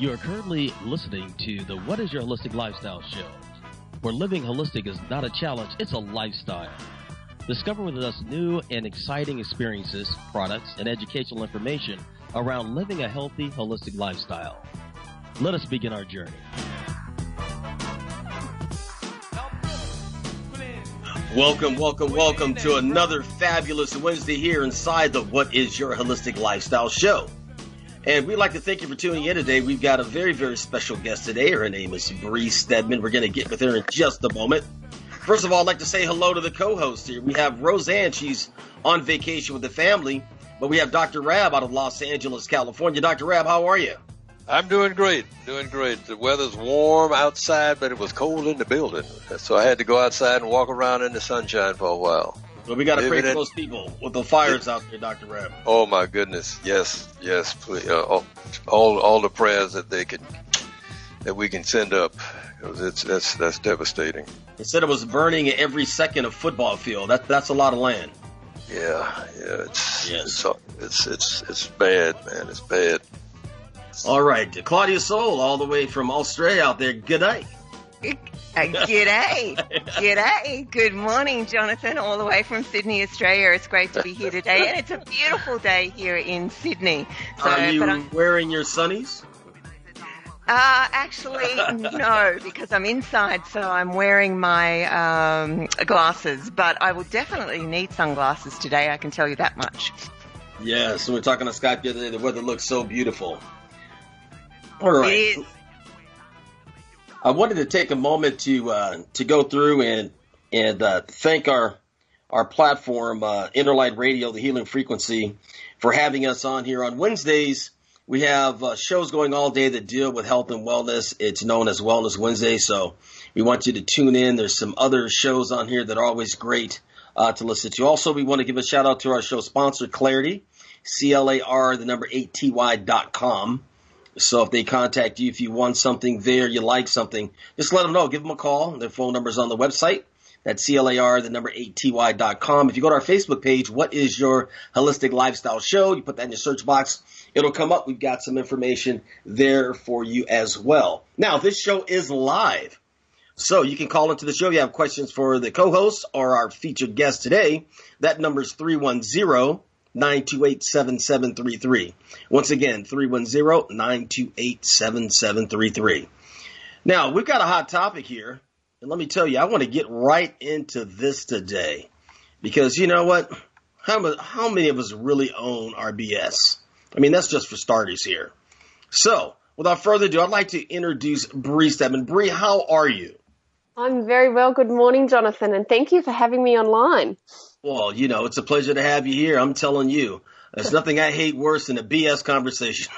You are currently listening to the What is Your Holistic Lifestyle show, where living holistic is not a challenge, it's a lifestyle. Discover with us new and exciting experiences, products, and educational information around living a healthy, holistic lifestyle. Let us begin our journey. Welcome to another fabulous Wednesday here inside the What is Your Holistic Lifestyle show. And we'd like to thank you for tuning in today. We've got a very, very special guest today. Her name is Bree Stedman. We're going to get with her in just a moment. First of all, I'd like to say hello to the co-host here. We have Roseanne. She's on vacation with the family. But we have Dr. Rab out of Los Angeles, California. Dr. Rab, how are you? I'm doing great. The weather's warm outside, but it was cold in the building. So I had to go outside and walk around in the sunshine for a while. Well, we got to pray for those people with the fires out there, Dr. Rab. Oh, my goodness. Yes, please. All the prayers that we can send up. That's devastating. They said it was burning every second of football field. That's a lot of land. Yeah. It's bad, man. It's bad. All right. Claudia Soul, all the way from Australia out there. Good day. G'day. Good morning, Johnathan, all the way from Sydney, Australia. It's great to be here today, and it's a beautiful day here in Sydney. So, are you wearing your sunnies? Actually, no, because I'm inside, so I'm wearing my glasses. But I will definitely need sunglasses today, I can tell you that much. Yeah, so we're talking on Skype the other day. The weather looks so beautiful. All right. It is. I wanted to take a moment to go through and thank our platform, Interlight Radio, the Healing Frequency, for having us on here on Wednesdays. We have shows going all day that deal with health and wellness. It's known as Wellness Wednesday, so we want you to tune in. There's some other shows on here that are always great to listen to. Also, we want to give a shout out to our show sponsor, Clarity, CLAR8TY.com. So if they contact you, if you want something there, you like something, just let them know. Give them a call. Their phone number's on the website. That's CLAR8TY.com. If you go to our Facebook page, What is Your Holistic Lifestyle Show? You put that in your search box. It'll come up. We've got some information there for you as well. Now, this show is live. So you can call into the show. You have questions for the co-host or our featured guest today. That number's 310-928-7733. Once again, 310-928-7733. Now, we've got a hot topic here. And let me tell you, I want to get right into this today. Because you know what? How many of us really own our BS? I mean, that's just for starters here. So, without further ado, I'd like to introduce Bree Stedman. Bree, how are you? I'm very well. Good morning, Johnathan, and thank you for having me online. Well, it's a pleasure to have you here. I'm telling you, there's nothing I hate worse than a BS conversation.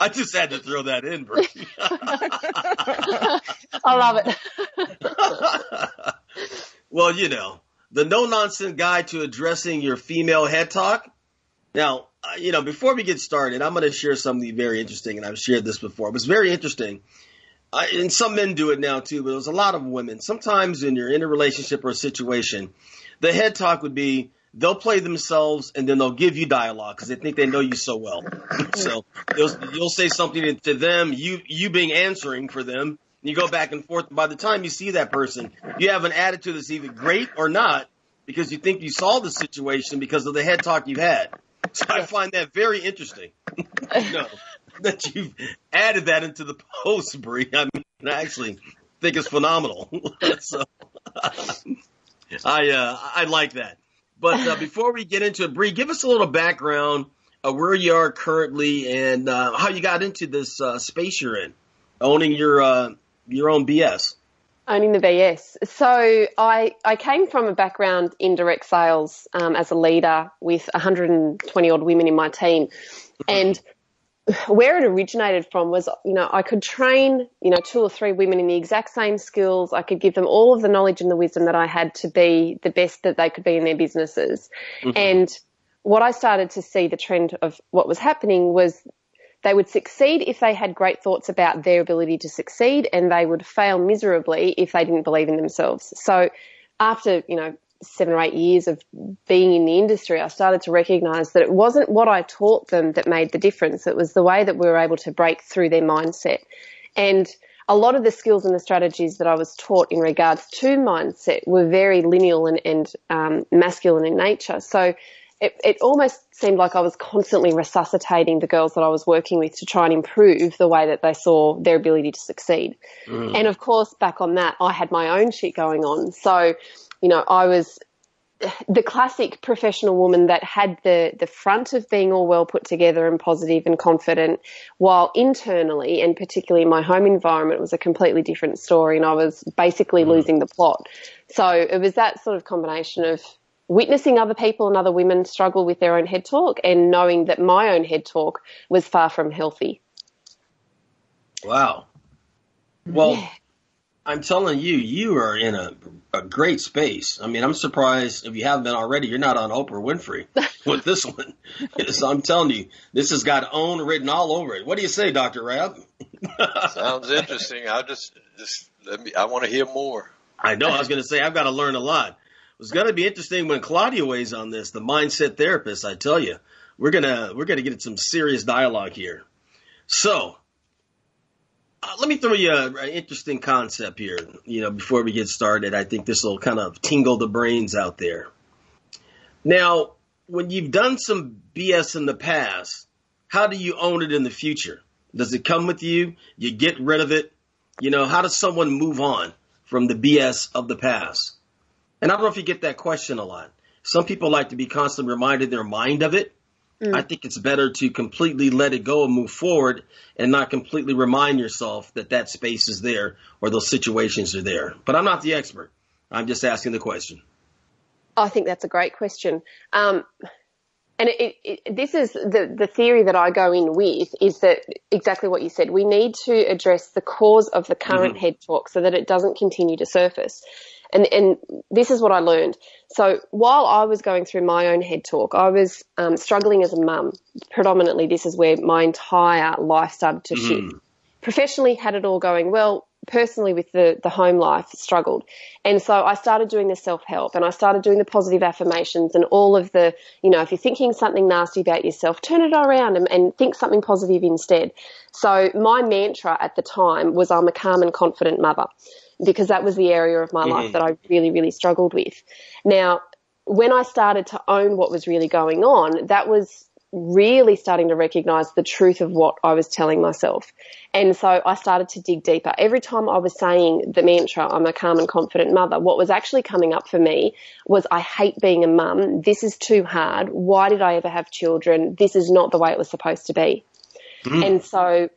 I just had to throw that in, Bree. I love it. Well, the no-nonsense guide to addressing your female head talk. Now, before we get started, I'm going to share something very interesting, and I've shared this before. It was very interesting. And some men do it now too, but there's a lot of women. Sometimes when you're in a relationship or a situation, the head talk would be they'll play themselves and then they'll give you dialogue because they think they know you so well. So you'll say something to them, you being answering for them, and you go back and forth. By the time you see that person, you have an attitude that's either great or not because you think you solved the situation because of the head talk you had. So I find that very interesting. That you've added that into the post, Bree. I mean, I actually think it's phenomenal. So I like that. But before we get into it, Bree, give us a little background of where you are currently and how you got into this space you're in, owning your own BS. Owning the BS. So I came from a background in direct sales as a leader with 120 odd women in my team. And where it originated from was, I could train, 2 or 3 women in the exact same skills. I could give them all of the knowledge and the wisdom that I had to be the best that they could be in their businesses. Mm-hmm. And what I started to see the trend of what was happening was they would succeed if they had great thoughts about their ability to succeed, and they would fail miserably if they didn't believe in themselves. So after, 7 or 8 years of being in the industry, I started to recognize that it wasn't what I taught them that made the difference. It was the way that we were able to break through their mindset. And a lot of the skills and the strategies that I was taught in regards to mindset were very lineal and masculine in nature. So it almost seemed like I was constantly resuscitating the girls that I was working with to try and improve the way that they saw their ability to succeed. And of course, back on that, I had my own shit going on. So, you know, I was the classic professional woman that had the front of being all well put together and positive and confident, while internally, and particularly my home environment, was a completely different story, and I was basically losing the plot. So it was that sort of combination of witnessing other people and other women struggle with their own head talk and knowing that my own head talk was far from healthy. Wow. Well, yeah. I'm telling you, you are in a great space. I mean, I'm surprised if you haven't been already, you're not on Oprah Winfrey with this one. So I'm telling you, this has got OWN written all over it. What do you say, Dr. Rab? Sounds interesting. I want to hear more. I know. I was going to say, I've got to learn a lot. It's going to be interesting when Claudia weighs on this, the mindset therapist. I tell you, we're gonna get some serious dialogue here. So let me throw you an interesting concept here. You know, before we get started, I think this will kind of tingle the brains out there. Now, when you've done some BS in the past, how do you own it in the future? Does it come with you? You get rid of it? You know, how does someone move on from the BS of the past? And I don't know if you get that question a lot. Some people like to be constantly reminded in their mind of it. I think it's better to completely let it go and move forward and not completely remind yourself that that space is there or those situations are there. But I'm not the expert. I'm just asking the question. I think that's a great question. And this is the theory that I go in with is that exactly what you said. We need to address the cause of the current head talk so that it doesn't continue to surface. And this is what I learned. So while I was going through my own head talk, I was struggling as a mum. Predominantly, this is where my entire life started to shift. Professionally, had it all going well. Personally, with the home life, struggled. And so I started doing the self-help and I started doing the positive affirmations and all of the, you know, if you're thinking something nasty about yourself, turn it around and think something positive instead. So my mantra at the time was I'm a calm and confident mother, because that was the area of my life that I really, really struggled with. Now, when I started to own what was really going on, that was really starting to recognize the truth of what I was telling myself. And so I started to dig deeper. Every time I was saying the mantra, I'm a calm and confident mother, what was actually coming up for me was I hate being a mum. This is too hard. Why did I ever have children? This is not the way it was supposed to be. And so,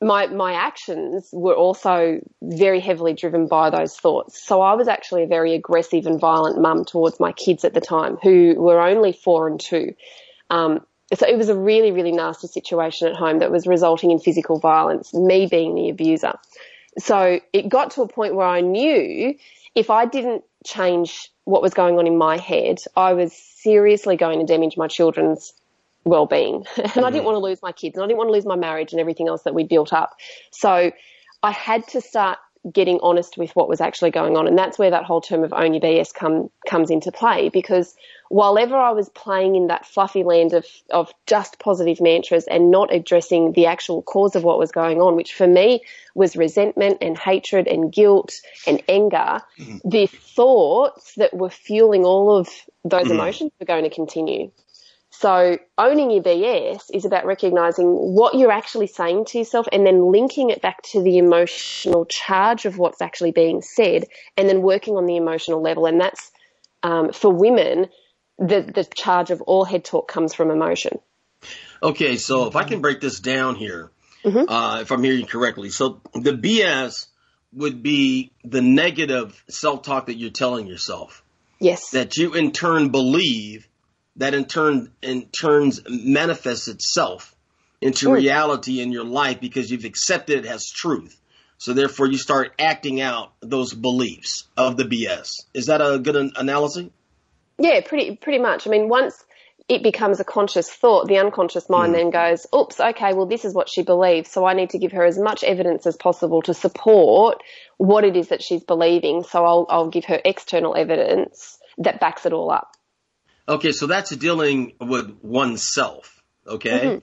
my actions were also very heavily driven by those thoughts. So I was actually a very aggressive and violent mum towards my kids at the time, who were only 4 and 2. So it was a really, really nasty situation at home that was resulting in physical violence, me being the abuser. So it got to a point where I knew if I didn't change what was going on in my head, I was seriously going to damage my children's well-being. And I didn't want to lose my kids and I didn't want to lose my marriage and everything else that we built up. So I had to start getting honest with what was actually going on. And that's where that whole term of own your BS comes into play, because while ever I was playing in that fluffy land of just positive mantras and not addressing the actual cause of what was going on, which for me was resentment and hatred and guilt and anger, the thoughts that were fueling all of those emotions were going to continue. So owning your BS is about recognizing what you're actually saying to yourself and then linking it back to the emotional charge of what's actually being said and then working on the emotional level. And that's, for women, the charge of all head talk comes from emotion. Okay, so if I can break this down here, if I'm hearing you correctly. So the BS would be the negative self-talk that you're telling yourself. Yes. That you in turn believe, that in turns manifests itself into reality in your life because you've accepted it as truth. So therefore you start acting out those beliefs of the BS. Is that a good analogy? Yeah, pretty much. I mean, once it becomes a conscious thought, the unconscious mind then goes, oops, okay, well, this is what she believes, so I need to give her as much evidence as possible to support what it is that she's believing. So I'll give her external evidence that backs it all up. Okay, so that's dealing with oneself, okay? Mm-hmm.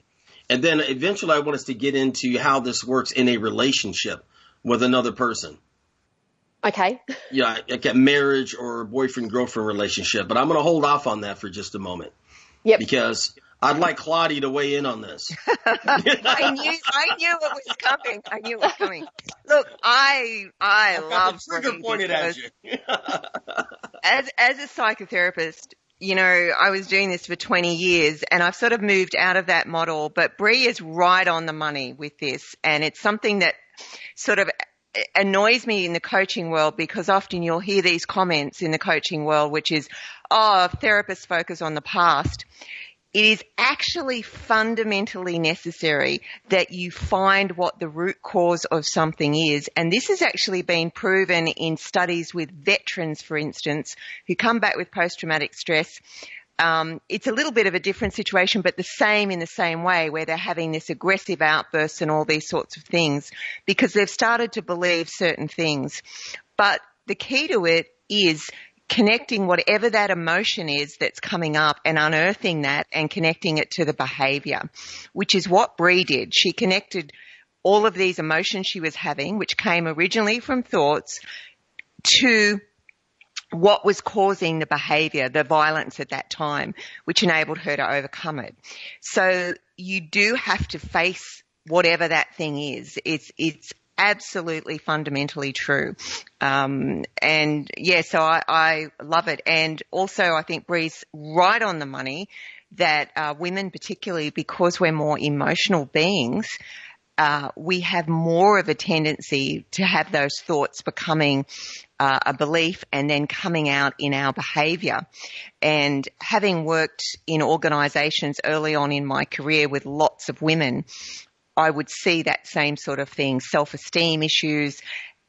And then eventually I want us to get into how this works in a relationship with another person. Okay. Yeah, like a marriage or boyfriend-girlfriend relationship. But I'm going to hold off on that for just a moment. Yep. Because I'd like Claudia to weigh in on this. I knew it was coming. I knew it was coming. Look, I love trigger Bree pointed at you. as a psychotherapist. You know, I was doing this for 20 years and I've sort of moved out of that model, but Bree is right on the money with this. And it's something that sort of annoys me in the coaching world, because often you'll hear these comments in the coaching world, which is, oh, therapists focus on the past. It is actually fundamentally necessary that you find what the root cause of something is. And this has actually been proven in studies with veterans, for instance, who come back with post-traumatic stress. It's a little bit of a different situation, but the same way, where they're having this aggressive outbursts and all these sorts of things because they've started to believe certain things. But the key to it is connecting whatever that emotion is that's coming up and unearthing that and connecting it to the behavior, which is what Bree did. She connected all of these emotions she was having, which came originally from thoughts, to what was causing the behavior, the violence at that time, which enabled her to overcome it. So you do have to face whatever that thing is. It's absolutely fundamentally true. And yeah, so I love it. And also I think Bree's right on the money that women, particularly because we're more emotional beings, we have more of a tendency to have those thoughts becoming a belief and then coming out in our behavior. And having worked in organizations early on in my career with lots of women, I would see that same sort of thing, self-esteem issues,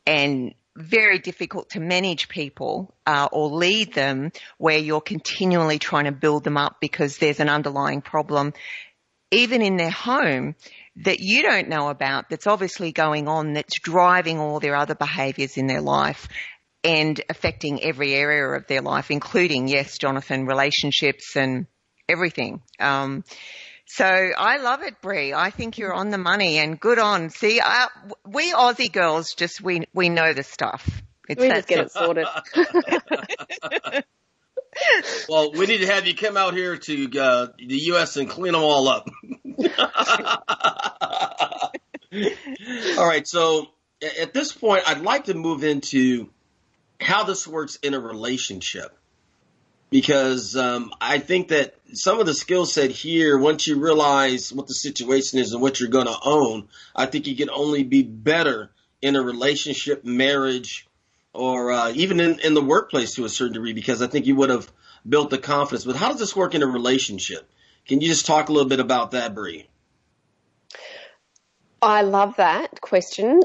and very difficult to manage people or lead them where you're continually trying to build them up because there's an underlying problem, even in their home, that you don't know about, that's obviously going on, that's driving all their other behaviours in their life and affecting every area of their life, including, yes, Johnathan, relationships and everything. So I love it, Bree. I think you're on the money and good on. See, we Aussie girls we know the stuff. We just get it sorted. Well, we need to have you come out here to the U.S. and clean them all up. All right. So at this point, I'd like to move into how this works in a relationship. Because I think that some of the skill set here, once you realize what the situation is and what you're going to own, I think you can only be better in a relationship, marriage, or even in the workplace to a certain degree, because I think you would have built the confidence. But how does this work in a relationship? Can you just talk a little bit about that, Bree? I love that question.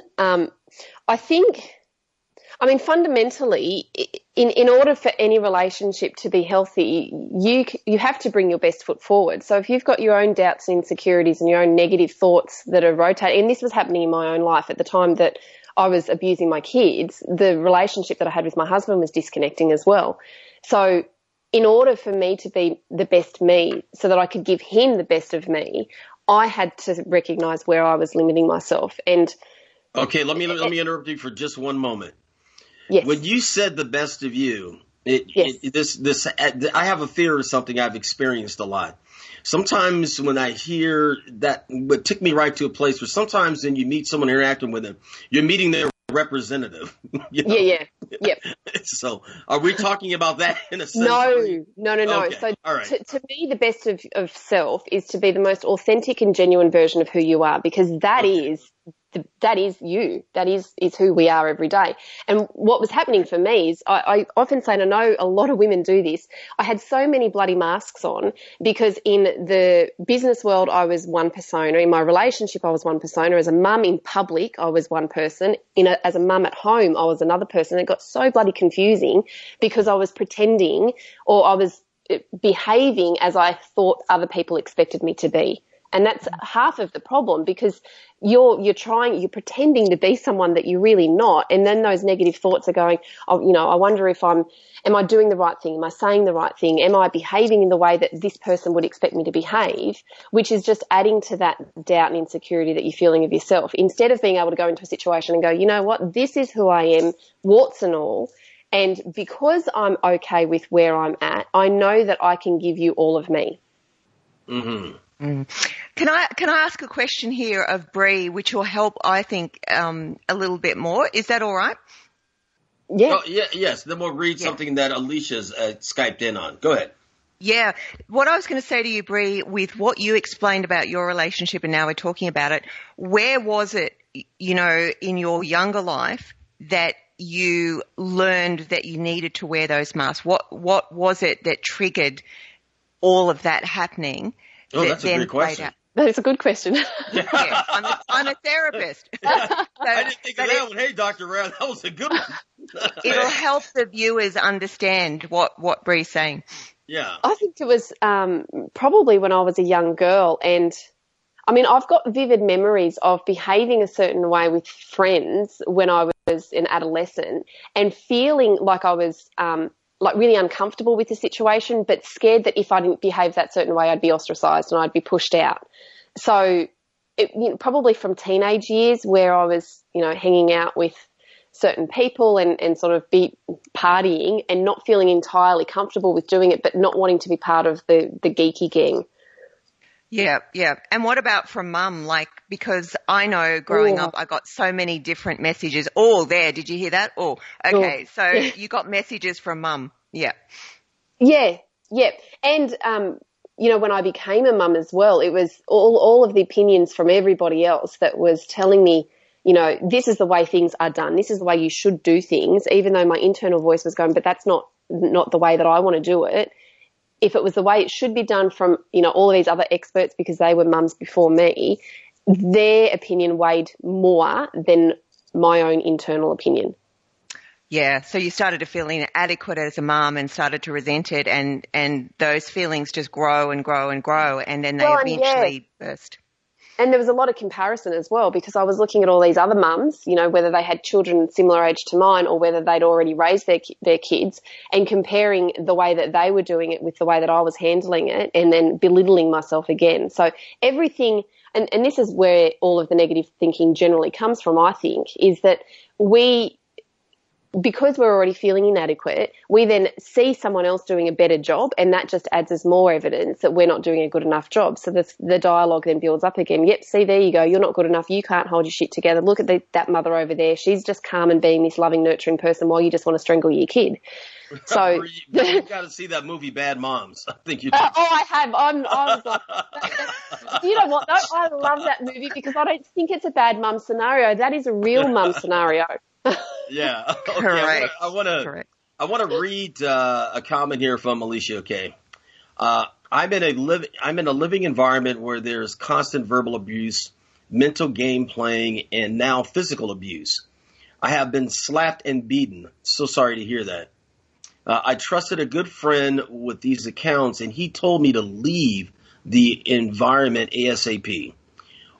Fundamentally, in order for any relationship to be healthy, you have to bring your best foot forward. So if you've got your own doubts and insecurities and your own negative thoughts that are rotating, and this was happening in my own life at the time that I was abusing my kids, the relationship that I had with my husband was disconnecting as well. So in order for me to be the best me so that I could give him the best of me, I had to recognize where I was limiting myself. And okay, let me interrupt you for just one moment. Yes. When you said the best of you, I have a fear of something I've experienced a lot. Sometimes when I hear that, it took me right to a place where sometimes when you meet someone interacting with them, you're meeting their representative. You know? Yeah. Yep. So are we talking about that in a sense? No. Okay. So all right. to me, the best of self is to be the most authentic and genuine version of who you are, because that is you. That is who we are every day. And what was happening for me is I often say, and I know a lot of women do this, I had so many bloody masks on because in the business world, I was one persona. In my relationship, I was one persona. As a mum in public, I was one person. As a mum at home, I was another person. It got so bloody confusing because I was pretending or I was behaving as I thought other people expected me to be. And that's half of the problem, because you're pretending to be someone that you're really not. And then those negative thoughts are going, oh, I wonder if am I doing the right thing? Am I saying the right thing? Am I behaving in the way that this person would expect me to behave? Which is just adding to that doubt and insecurity that you're feeling of yourself. Instead of being able to go into a situation and go, you know what, this is who I am, warts and all. And because I'm okay with where I'm at, I know that I can give you all of me. Mm-hmm. Can I ask a question here of Bree, which will help, I think, a little bit more? Is that all right? Yeah. Oh, yes. Then we'll read something that Alicia's Skyped in on. Go ahead. Yeah. What I was going to say to you, Bree, with what you explained about your relationship, and now we're talking about it, where was it, in your younger life that you learned that you needed to wear those masks? What was it that triggered all of that happening? Oh, that's a great question. That is a good question. Yeah, I'm a therapist. I didn't think of that one. Hey, Dr. Rad, that was a good one. It'll help the viewers understand what Bree's saying. Yeah. I think it was probably when I was a young girl, and I've got vivid memories of behaving a certain way with friends when I was an adolescent, and feeling like I was really uncomfortable with the situation, but scared that if I didn't behave that certain way, I'd be ostracized and I'd be pushed out. So probably from teenage years, where I was, hanging out with certain people and sort of be partying and not feeling entirely comfortable with doing it, but not wanting to be part of the geeky gang. Yeah, yeah. And what about from mum? Because I know growing up, I got so many different messages. Oh, there. Did you hear that? Oh, okay. So you got messages from mum. Yeah. Yeah, yeah. And, when I became a mum as well, it was all of the opinions from everybody else that was telling me, this is the way things are done. This is the way you should do things, even though my internal voice was going, but that's not the way that I want to do it. If it was the way it should be done from, all of these other experts, because they were mums before me, their opinion weighed more than my own internal opinion. Yeah. So you started to feel inadequate as a mum and started to resent it, and those feelings just grow and grow and grow, and then they eventually burst. And there was a lot of comparison as well, because I was looking at all these other mums, whether they had children similar age to mine or whether they'd already raised their kids, and comparing the way that they were doing it with the way that I was handling it, and then belittling myself again. So everything, and this is where all of the negative thinking generally comes from, I think, is that because we're already feeling inadequate, we then see someone else doing a better job, and that just adds us more evidence that we're not doing a good enough job. So the dialogue then builds up again. Yep, see, there you go. You're not good enough. You can't hold your shit together. Look at that mother over there. She's just calm and being this loving, nurturing person while you just want to strangle your kid. So you've got to see that movie Bad Moms. I think you do. I have. I was like, you know what, though? I love that movie because I don't think it's a bad mum scenario. That is a real mum scenario. Yeah. Okay. Correct. I want to read a comment here from Alicia. Okay. I'm in a living environment where there's constant verbal abuse, mental game playing, and now physical abuse. I have been slapped and beaten. So sorry to hear that. I trusted a good friend with these accounts, and he told me to leave the environment ASAP.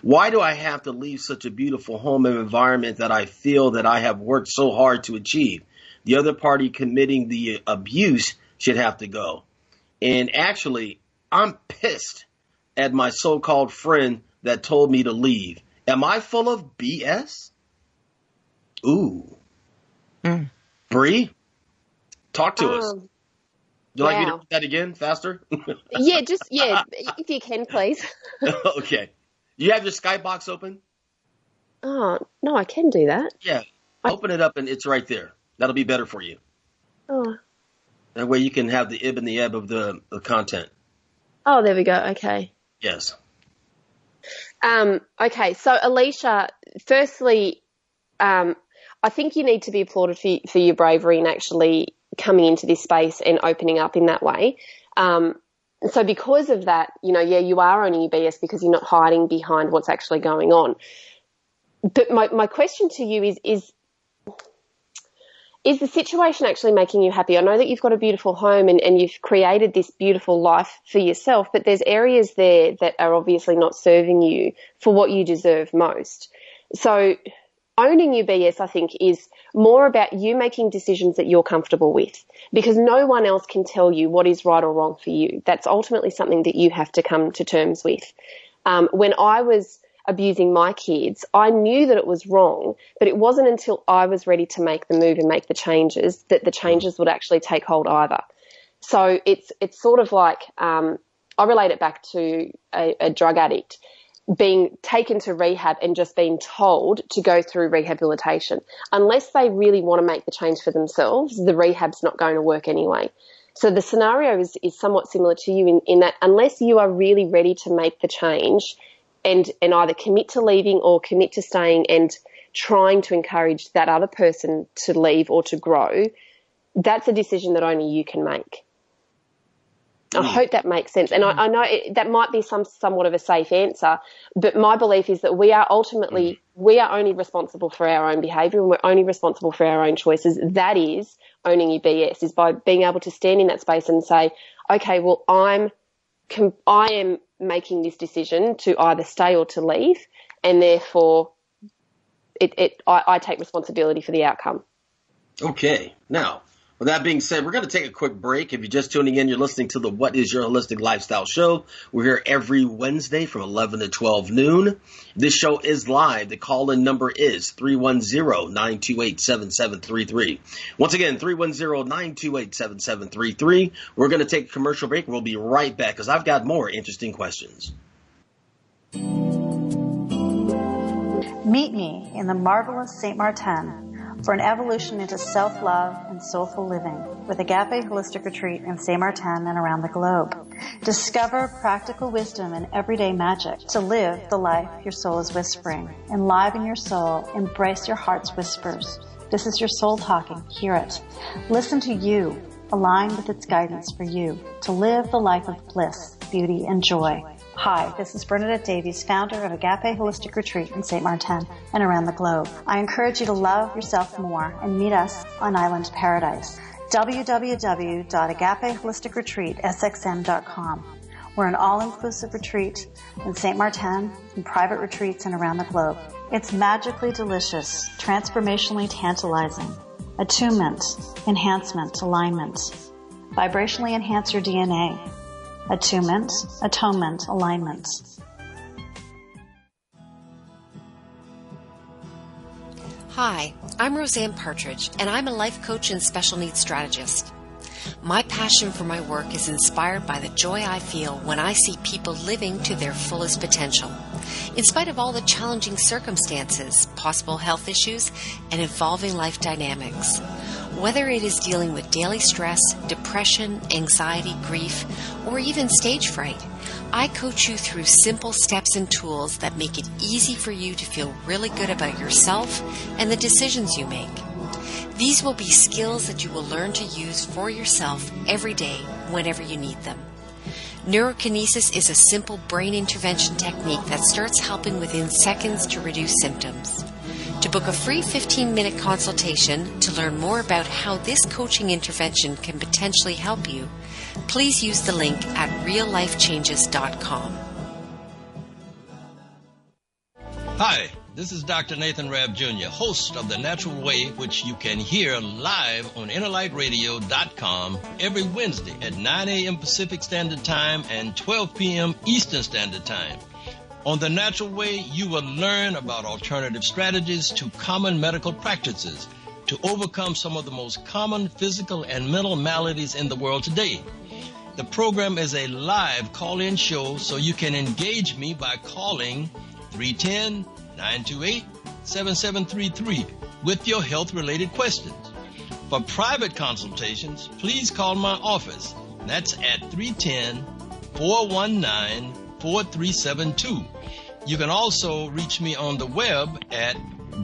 Why do I have to leave such a beautiful home and environment that I feel that I have worked so hard to achieve? The other party committing the abuse should have to go. And actually, I'm pissed at my so-called friend that told me to leave. Am I full of BS? Ooh. Bree, talk to us. Would you like me to read that again faster? Yeah, if you can, please. Okay. You have your Skype box open? Oh, no, I can do that. Yeah. Open it up and it's right there. That'll be better for you. Oh. That way you can have the ib and the ebb of the content. Oh, there we go. Okay. Yes. Okay. So, Alicia, firstly, I think you need to be applauded for your bravery in actually coming into this space and opening up in that way. So because of that, you are owning your BS because you're not hiding behind what's actually going on. But my question to you is is the situation actually making you happy? I know that you've got a beautiful home and you've created this beautiful life for yourself, but there's areas there that are obviously not serving you for what you deserve most. So owning your BS, I think, is more about you making decisions that you're comfortable with, because no one else can tell you what is right or wrong for you. That's ultimately something that you have to come to terms with. When I was abusing my kids, I knew that it was wrong, but it wasn't until I was ready to make the move and make the changes that the changes would actually take hold either. So it's sort of like, I relate it back to a drug addict being taken to rehab and just being told to go through rehabilitation. Unless they really want to make the change for themselves, the rehab's not going to work anyway. So the scenario is somewhat similar to you in that unless you are really ready to make the change and either commit to leaving or commit to staying and trying to encourage that other person to leave or to grow, that's a decision that only you can make. I hope that makes sense. And I know that might be somewhat of a safe answer, but my belief is that we are only responsible for our own behaviour and we're only responsible for our own choices. That is owning your BS, is by being able to stand in that space and say, okay, well, I am making this decision to either stay or to leave, and therefore I take responsibility for the outcome. Okay. Now, with that being said, we're going to take a quick break. If you're just tuning in, you're listening to the What is Your Holistic Lifestyle Show. We're here every Wednesday from 11 to 12 noon. This show is live. The call-in number is 310-928-7733. Once again, 310-928-7733. We're going to take a commercial break. We'll be right back because I've got more interesting questions. Meet me in the marvelous St. Martin for an evolution into self-love and soulful living with Agape Holistic Retreat in St. Martin and around the globe. Discover practical wisdom and everyday magic to live the life your soul is whispering. Enliven your soul. Embrace your heart's whispers. This is your soul talking. Hear it. Listen to you. Align with its guidance for you to live the life of bliss, beauty, and joy. Hi, this is Bernadette Davies, founder of Agape Holistic Retreat in St. Martin and around the globe. I encourage you to love yourself more and meet us on Island Paradise. www.agapeholisticretreatsxm.com. We're an all-inclusive retreat in St. Martin and private retreats and around the globe. It's magically delicious, transformationally tantalizing, attunement, enhancement, alignment. Vibrationally enhance your DNA. Attunement, atonement, alignment. Hi, I'm Roseanne Partridge, and I'm a life coach and special needs strategist. My passion for my work is inspired by the joy I feel when I see people living to their fullest potential, in spite of all the challenging circumstances, possible health issues, and evolving life dynamics. Whether it is dealing with daily stress, depression, anxiety, grief, or even stage fright, I coach you through simple steps and tools that make it easy for you to feel really good about yourself and the decisions you make. These will be skills that you will learn to use for yourself every day whenever you need them. Neurokinesis is a simple brain intervention technique that starts helping within seconds to reduce symptoms. To book a free 15-minute consultation to learn more about how this coaching intervention can potentially help you, please use the link at reallifechanges.com. Hi, this is Dr. Nathan Rabb Jr., host of The Natural Way, which you can hear live on InnerLightRadio.com every Wednesday at 9 a.m. Pacific Standard Time and 12 p.m. Eastern Standard Time. On The Natural Way, you will learn about alternative strategies to common medical practices to overcome some of the most common physical and mental maladies in the world today. The program is a live call-in show, so you can engage me by calling 310-928-7733 with your health-related questions. For private consultations, please call my office. That's at 310-419-4372. You can also reach me on the web at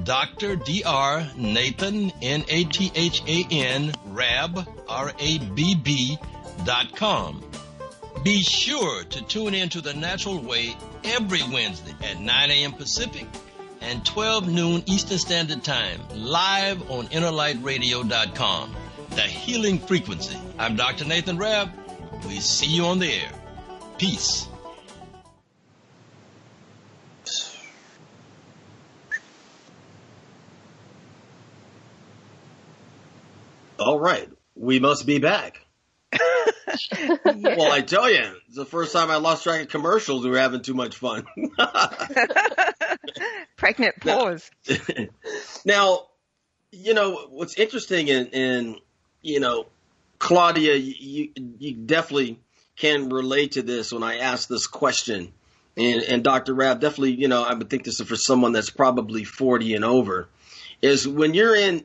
Dr. Dr. Nathan, Nathan, Rabb, RABB.com. Be sure to tune in to The Natural Way every Wednesday at 9 a.m. Pacific, and 12 noon Eastern Standard Time, live on InnerLightRadio.com. The Healing Frequency. I'm Dr. Nathan Rabb. We see you on the air. Peace. All right. We must be back. Well, I tell you, it's the first time I lost track of commercials. We were having too much fun. Pregnant pause. Now, what's interesting, and Claudia, you definitely can relate to this when I ask this question. And Dr. Rabb, definitely, I would think this is for someone that's probably 40 and over, is when you're in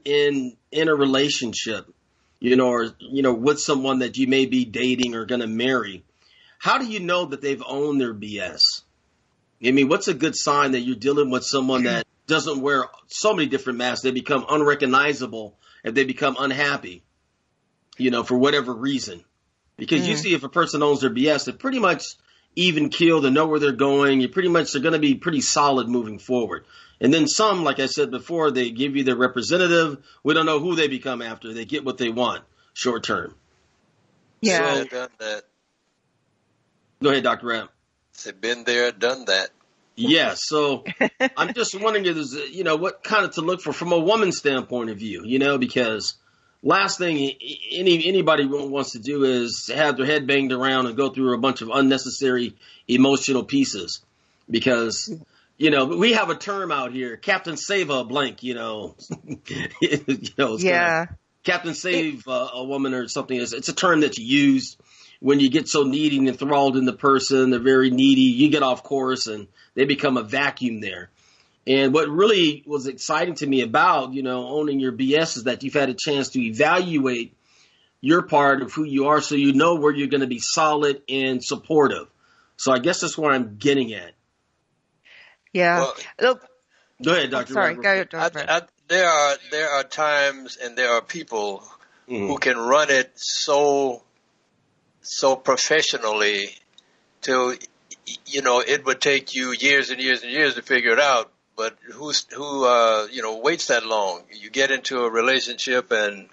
a relationship, or with someone that you may be dating or going to marry, how do you know that they've owned their BS? I mean, what's a good sign that you're dealing with someone that doesn't wear so many different masks? They become unrecognizable if they become unhappy, for whatever reason. Because you see, if a person owns their BS, they're pretty much even keeled, they know where they're going. They're going to be pretty solid moving forward. And then some, like I said before, they give you their representative. We don't know who they become after. They get what they want short term. Yeah. So, done that. Go ahead, Dr. Rabb. They've been there, done that. Yeah. So I'm just wondering if there's, what kind of to look for from a woman's standpoint of view, because last thing anybody wants to do is have their head banged around and go through a bunch of unnecessary emotional pieces because we have a term out here, Captain Save a blank, Yeah. Captain Save a woman or something. It's a term that you use when you get so needy and enthralled in the person. They're very needy. You get off course and they become a vacuum there. And what really was exciting to me about, owning your BS is that you've had a chance to evaluate your part of who you are so you know where you're going to be solid and supportive. So I guess that's what I'm getting at. Yeah. Well, Look. Go ahead, Dr. Sorry, Robert. go, Dr. There are times and there are people who can run it so professionally till it would take you years and years and years to figure it out. But who waits that long? You get into a relationship and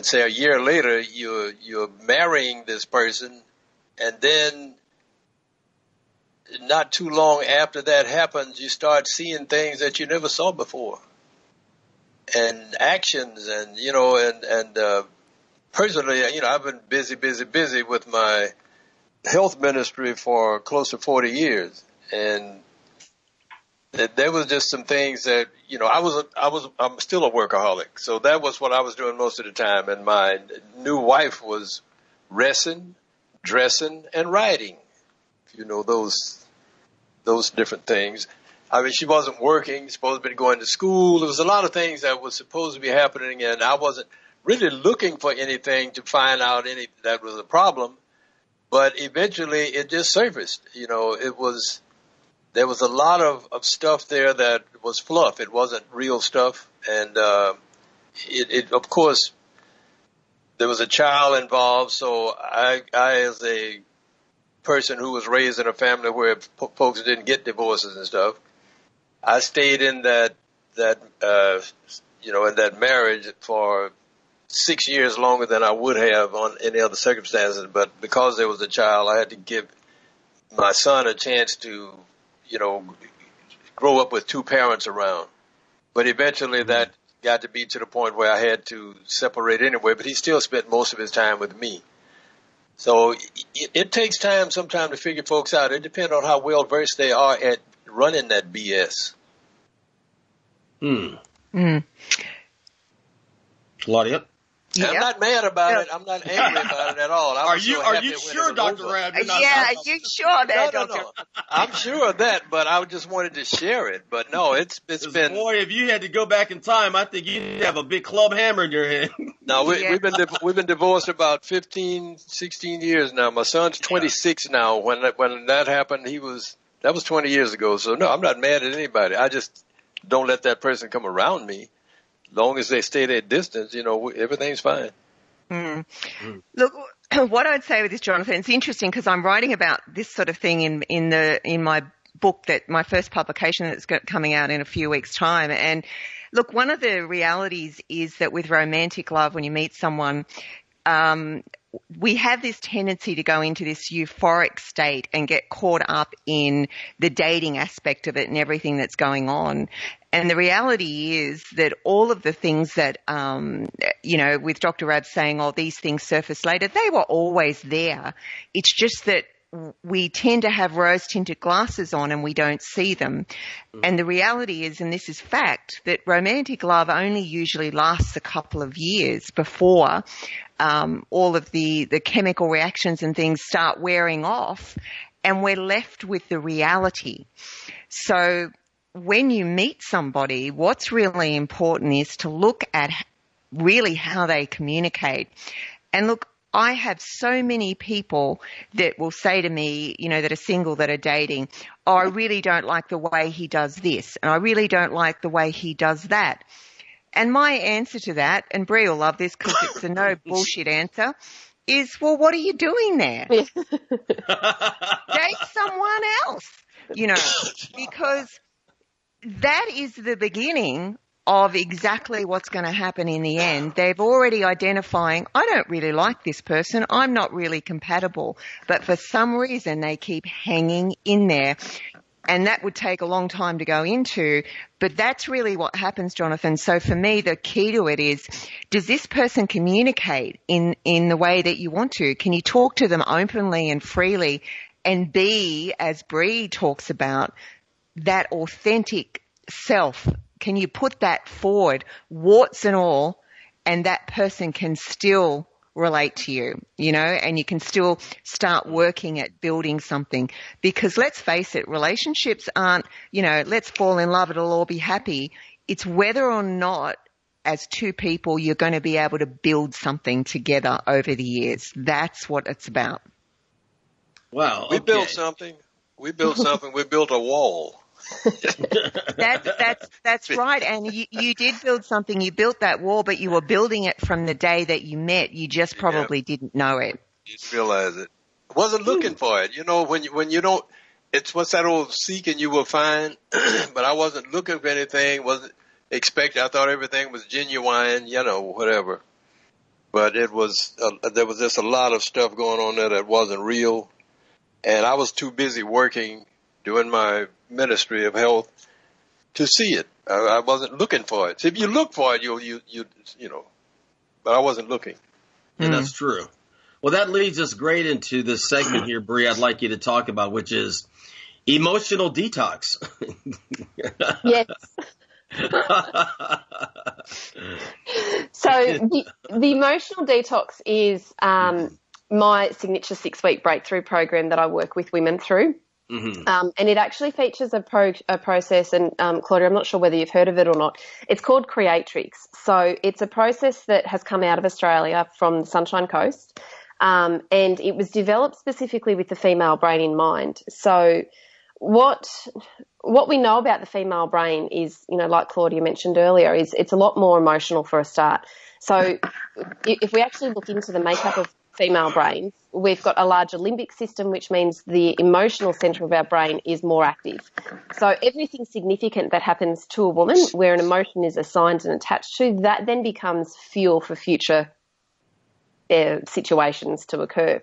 say a year later you're marrying this person, and then not too long after that happens, you start seeing things that you never saw before, and actions, and personally, I've been busy with my health ministry for close to 40 years, and there was just some things that I'm still a workaholic, so that was what I was doing most of the time, and my new wife was resting, dressing, and writing. Those different things. I mean, she wasn't working, supposed to be going to school. There was a lot of things that was supposed to be happening, and I wasn't really looking for anything to find out that was a problem. But eventually it just surfaced. There was a lot of stuff there that was fluff. It wasn't real stuff. And it of course, there was a child involved, so I as a person who was raised in a family where folks didn't get divorces and stuff, I stayed in that marriage for 6 years longer than I would have on any other circumstances. But because there was a child, I had to give my son a chance to, grow up with two parents around. But eventually that got to be to the point where I had to separate anyway, but he still spent most of his time with me. So it takes time sometimes to figure folks out. It depends on how well versed they are at running that BS. Claudia? Yeah. I'm not mad about it. I'm not angry about it at all. Are you sure, Dr. Rabb? Yeah, are you sure that, No. Dr. I'm sure of that, but I just wanted to share it. But no, it's been. Boy, if you had to go back in time, I think you'd have a big club hammer in your hand. No, we've been divorced about 15, 16 years now. My son's 26 now. When that happened, that was 20 years ago. So no, I'm not mad at anybody. I just don't let that person come around me. Long as they stay their distance, everything's fine. Look, what I'd say with this, Johnathan, it's interesting because I'm writing about this sort of thing in my book my first publication that's coming out in a few weeks' time. And look, one of the realities is that with romantic love, when you meet someone, we have this tendency to go into this euphoric state and get caught up in the dating aspect of it and everything that's going on. And the reality is that all of the things that, with Dr. Rab saying, oh, these things surface later, they were always there. It's just that we tend to have rose-tinted glasses on and we don't see them. And the reality is, and this is fact, that romantic love only usually lasts a couple of years before all of the chemical reactions and things start wearing off, and we're left with the reality. So when you meet somebody, what's really important is to look at really how they communicate. And look, I have so many people that will say to me, that are single, that are dating, oh, I really don't like the way he does this, and I really don't like the way he does that. And my answer to that, and Bree will love this because it's a no bullshit answer, is, well, what are you doing there? Date someone else, because that is the beginning of exactly what's going to happen in the end. They've already identifying, I don't really like this person, I'm not really compatible, but for some reason they keep hanging in there. And that would take a long time to go into, but that's really what happens, Johnathan. So for me, the key to it is, does this person communicate in the way that you want to? Can you talk to them openly and freely and be, as Bree talks about, that authentic self? Can you put that forward, warts and all, and that person can still relate to you, and you can still start working at building something? Because let's face it, relationships aren't, let's fall in love, it'll all be happy. It's whether or not as two people you're going to be able to build something together over the years. That's what it's about. Wow. We built something. We built a wall. That's right. And you did build something. You built that wall, but you were building it from the day that you met. You just probably didn't know it. You didn't realize it. I wasn't looking for it. When you don't, it's what's that old seek and you will find. But I wasn't looking for anything. Wasn't expecting. I thought everything was genuine. Whatever. But it was. There was just a lot of stuff going on there that wasn't real, and I was too busy working, doing my ministry of health, to see it. I wasn't looking for it. So if you look for it, but I wasn't looking. And that's true. Well, that leads us great into this segment here, Bree, I'd like you to talk about, which is emotional detox. Yes. So the emotional detox is my signature 6-week breakthrough program that I work with women through. Mm-hmm. And it actually features a process, and Claudia, I'm not sure whether you've heard of it or not. It's called Creatrix. So it's a process that has come out of Australia from the Sunshine Coast, and it was developed specifically with the female brain in mind. So what we know about the female brain is, like Claudia mentioned earlier, is it's a lot more emotional for a start. So if we actually look into the makeup of female brains, we've got a larger limbic system, which means the emotional center of our brain is more active. So everything significant that happens to a woman where an emotion is assigned and attached to, that then becomes fuel for future situations to occur.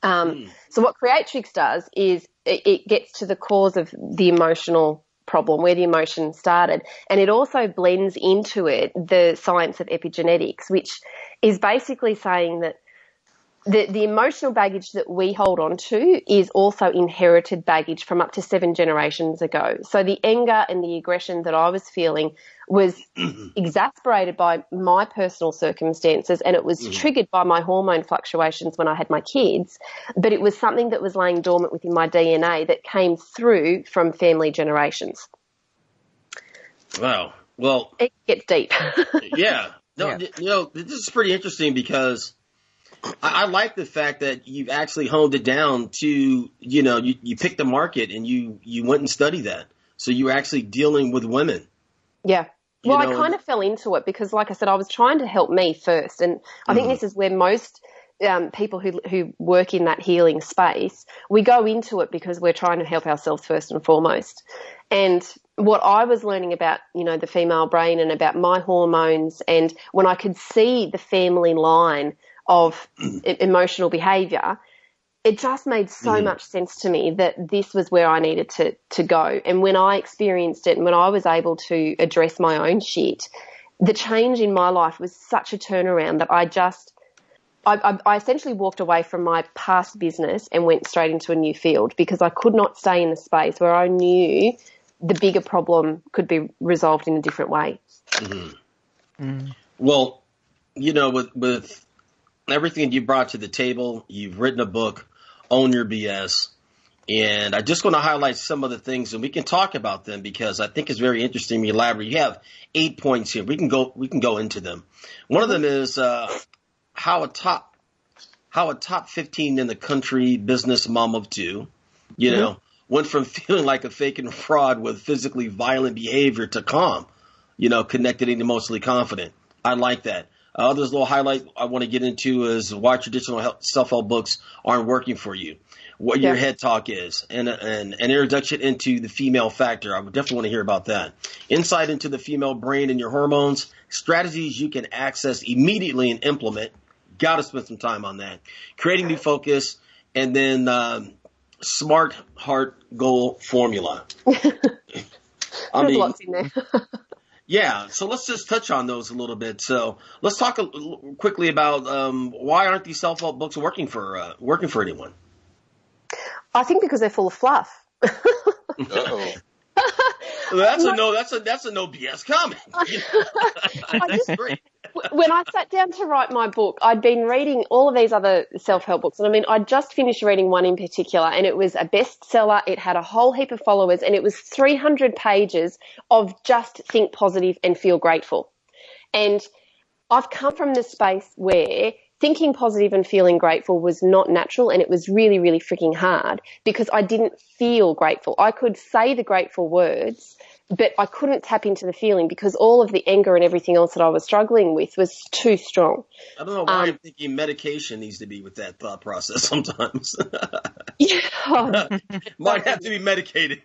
So what Creatrix does is it gets to the cause of the emotional problem, where the emotion started, and it also blends into it the science of epigenetics, which is basically saying that the emotional baggage that we hold on to is also inherited baggage from up to 7 generations ago. So the anger and the aggression that I was feeling was exasperated by my personal circumstances, and it was triggered by my hormone fluctuations when I had my kids, but it was something that was laying dormant within my DNA that came through from family generations. Wow. Well, it gets deep. Yeah. No, this is pretty interesting because I like the fact that you've actually honed it down to, you picked the market and you went and studied that. So you're actually dealing with women. Yeah. Well, I kind of fell into it because, like I said, I was trying to help me first. And I think this is where most people who work in that healing space, we go into it because we're trying to help ourselves first and foremost. And what I was learning about, the female brain and about my hormones, and when I could see the family line of emotional behaviour, it just made so much sense to me that this was where I needed to go. And when I experienced it and when I was able to address my own shit, the change in my life was such a turnaround that I essentially walked away from my past business and went straight into a new field because I could not stay in the space where I knew the bigger problem could be resolved in a different way. Well, with everything you brought to the table, you've written a book, Own Your BS, and I just want to highlight some of the things, and we can talk about them because I think it's very interesting. We elaborate. You have 8 points here. We can go into them. One of them is how a top 15 in the country business mom of two, went from feeling like a fake and fraud with physically violent behavior to calm, connected and emotionally confident. I like that. This little highlight I want to get into is why traditional self-help books aren't working for you, what your head talk is, and an introduction into the female factor. I would definitely want to hear about that. Insight into the female brain and your hormones, strategies you can access immediately and implement. Got to spend some time on that. Creating new focus, and then SMART heart goal formula. There's lots in there. Yeah, so let's just touch on those a little bit. So let's talk quickly about why aren't these self-help books working for anyone? I think because they're full of fluff. Uh-oh. That's a no BS comment. That's great. When I sat down to write my book, I'd been reading all of these other self-help books. And I'd just finished reading one in particular, and it was a bestseller. It had a whole heap of followers, and it was 300 pages of just think positive and feel grateful. And I've come from this space where thinking positive and feeling grateful was not natural, and it was really, really freaking hard because I didn't feel grateful. I could say the grateful words, but I couldn't tap into the feeling because all of the anger and everything else that I was struggling with was too strong. I don't know why I'm thinking medication needs to be with that thought process sometimes. Might have to be medicated.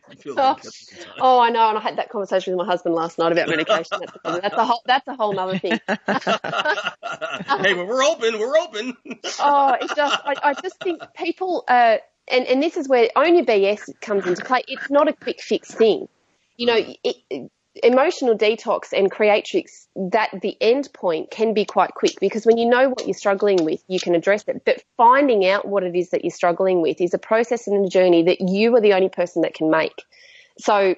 I know, and I had that conversation with my husband last night about medication. That's a whole other thing. Hey, well, we're open. I just think people, and this is where Own Your BS comes into play. It's not a quick fix thing. Emotional detox and creatrix, that the end point can be quite quick because when you know what you're struggling with, you can address it. But finding out what it is that you're struggling with is a process and a journey that you are the only person that can make. So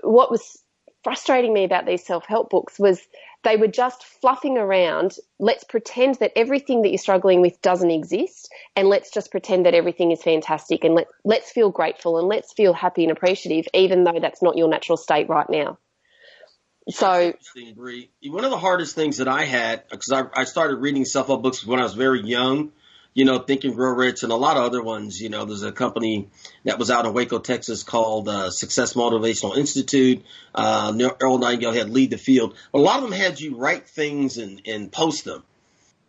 what was frustrating me about these self-help books was they were just fluffing around. Let's pretend that everything that you're struggling with doesn't exist, and let's just pretend that everything is fantastic, and let's feel grateful and let's feel happy and appreciative, even though that's not your natural state right now. So, Bree, one of the hardest things that I had, because I started reading self-help books when I was very young, Think and Grow Rich and a lot of other ones. There's a company that was out in Waco, Texas called Success Motivational Institute. Earl Nightingale had Lead the Field. But a lot of them had you write things and post them.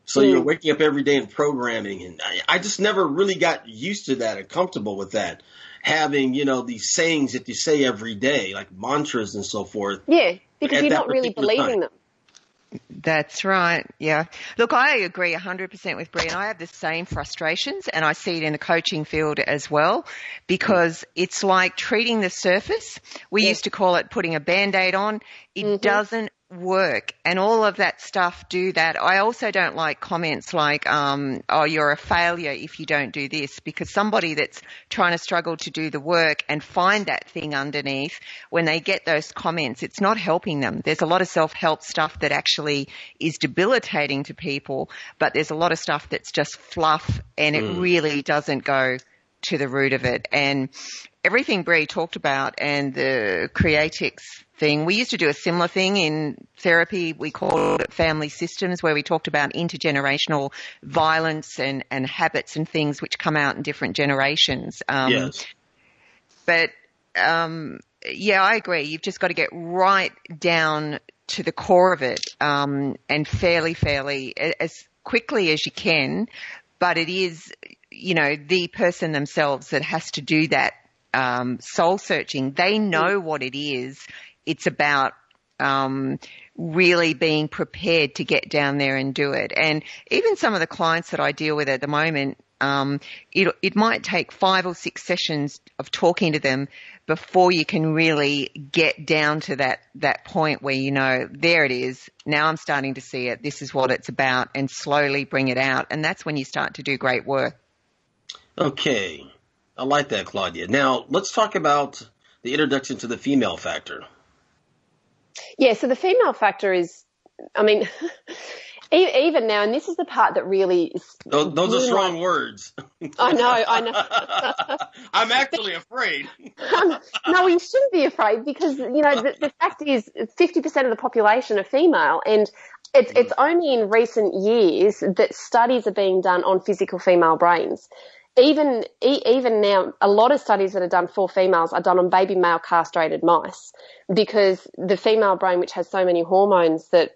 So you're waking up every day and programming. And I just never really got used to that or comfortable with that. Having, these sayings that you say every day, like mantras and so forth. Yeah, because you're not really believing them. That's right. Yeah. Look, I agree 100% with Bree, and I have the same frustrations, and I see it in the coaching field as well, because it's like treating the surface. We used to call it putting a Band-Aid on. It doesn't work, and all of that stuff do that. I also don't like comments like, oh, you're a failure if you don't do this, because somebody that's trying to struggle to do the work and find that thing underneath, when they get those comments, it's not helping them. There's a lot of self-help stuff that actually is debilitating to people, but there's a lot of stuff that's just fluff, and it really doesn't go to the root of it. And everything Bree talked about and the creatix thing, we used to do a similar thing in therapy. We called it family systems, where we talked about intergenerational violence and habits and things which come out in different generations. Yes. But, I agree. You've just got to get right down to the core of it, and fairly, quickly as you can, but it is, the person themselves that has to do that soul searching. They know what it is. It's about really being prepared to get down there and do it. And even some of the clients that I deal with at the moment, it might take 5 or 6 sessions of talking to them before you can really get down to that point where there it is. Now I'm starting to see it. This is what it's about, and slowly bring it out. And that's when you start to do great work. Okay. I like that, Claudia. Now, let's talk about the introduction to the female factor. Yeah, so the female factor is, even now, and this is the part that really... Those are strong words. I know. I'm actually afraid. No, you shouldn't be afraid because, the fact is 50% of the population are female, and it's only in recent years that studies are being done on physical female brains. Even now, a lot of studies that are done for females are done on baby male castrated mice because the female brain, which has so many hormones that,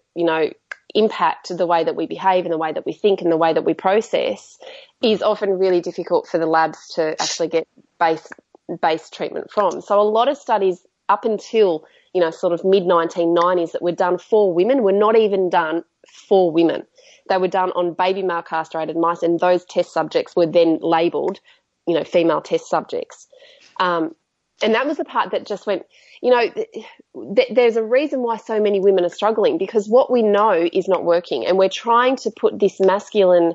impact the way that we behave and the way that we think and the way that we process, is often really difficult for the labs to actually get base treatment from. So a lot of studies up until, sort of mid-1990s that were done for women were not even done for women. They were done on baby male castrated mice, and those test subjects were then labelled, female test subjects. And that was the part that just went, there's a reason why so many women are struggling, because what we know is not working, and we're trying to put this masculine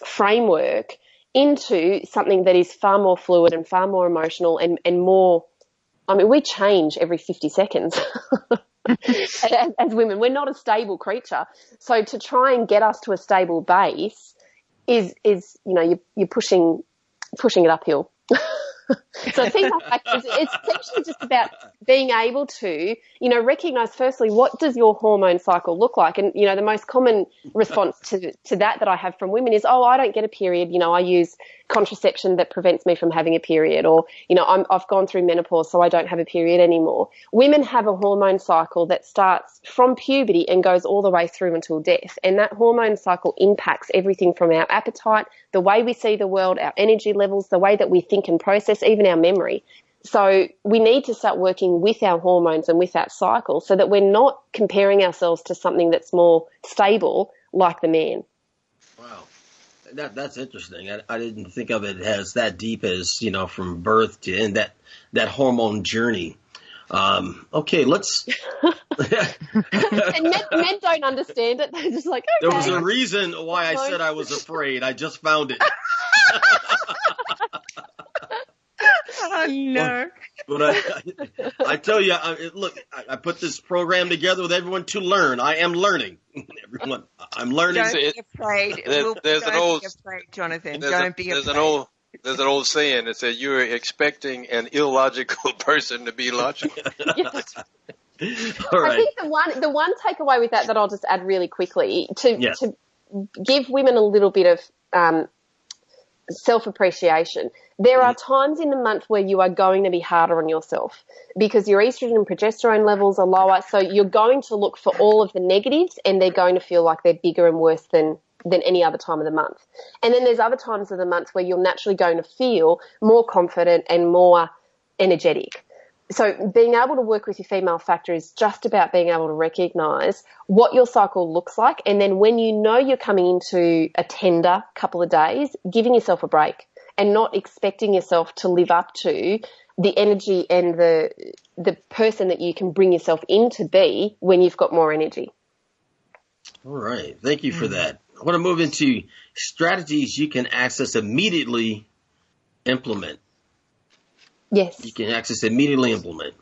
framework into something that is far more fluid and far more emotional and more, we change every 50 seconds. As women, we're not a stable creature. So to try and get us to a stable base is you're pushing it uphill. So female factors, it's essentially just about being able to, recognise firstly, what does your hormone cycle look like? And, the most common response to that I have from women is, oh, I don't get a period. I use contraception that prevents me from having a period, or, I've gone through menopause, so I don't have a period anymore. Women have a hormone cycle that starts from puberty and goes all the way through until death. And that hormone cycle impacts everything from our appetite, the way we see the world, our energy levels, the way that we think and process, even our memory. So we need to start working with our hormones and with that cycle so that we're not comparing ourselves to something that's more stable like the man. Wow. That's interesting. I didn't think of it as that deep as, from birth to end, that hormone journey. Okay, let's... And men don't understand it. They're just like, okay. There was a reason why I said I was afraid. I just found it. Oh, no. But I tell you, look, I put this program together with everyone to learn. I am learning. Everyone, I'm learning. Don't be afraid. Don't be afraid, Jonathan. Don't be afraid. There's an old saying that says you're expecting an illogical person to be logical. Yes. All right. I think the one takeaway with that I'll just add really quickly to give women a little bit of self-appreciation. There are times in the month where you are going to be harder on yourself because your estrogen and progesterone levels are lower. So you're going to look for all of the negatives and they're going to feel like they're bigger and worse than any other time of the month. And then there's other times of the month where you're naturally going to feel more confident and more energetic. So being able to work with your female factor is just about being able to recognise what your cycle looks like, and then when you know you're coming into a tender couple of days, giving yourself a break and not expecting yourself to live up to the energy and the person that you can bring yourself in to be when you've got more energy. All right. Thank you for that. I want to move into strategies you can access immediately implement. Yes. You can access immediately implement.